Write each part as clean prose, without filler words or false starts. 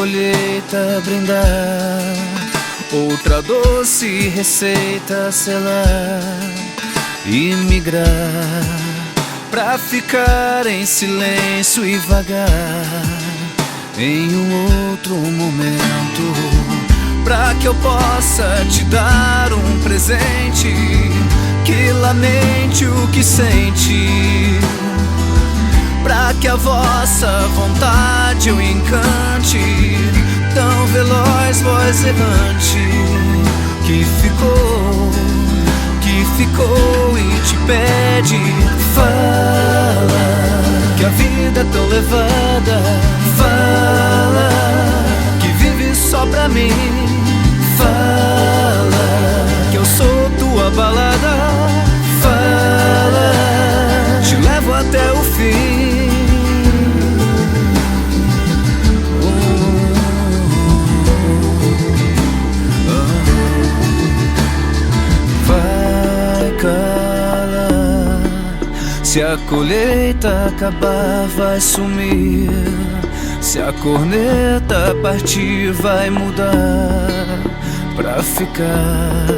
colheita brindar, outra doce receita selar e migrar, pra ficar em silêncio e vagar em um outro momento, pra que eu possa te dar um presente que lamente o que sente, pra que a vossa vontade eu encante, tão veloz voz errante que ficou e te pede. Fala que a vida é tão levada, fala que vive só pra mim, fala que eu sou tua balada, fala, te levo até o fim. Se a colheita acabar, vai sumir. Se a corneta partir, vai mudar pra ficar,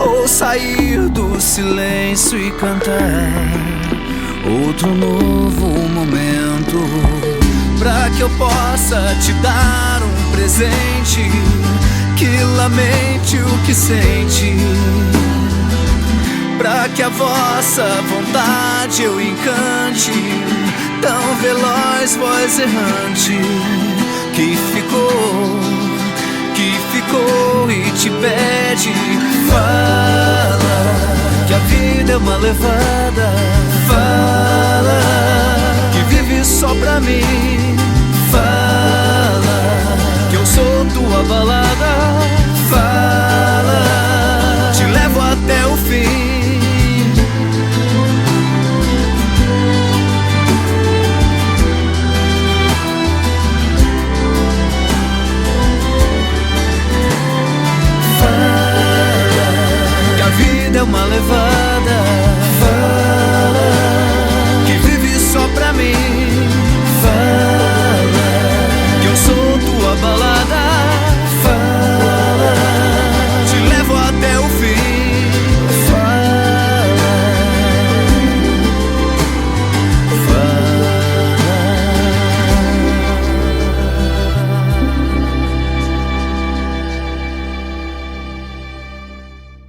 ou sair do silêncio e cantar outro novo momento, pra que eu possa te dar um presente que lamente o que sente, pra que a vossa vontade eu encante, tão veloz voz errante que ficou e te pede. Fala que a vida é uma levada, fala que vive só pra mim, fala que eu sou tua balada, fala, te levo até o fim. É uma levada,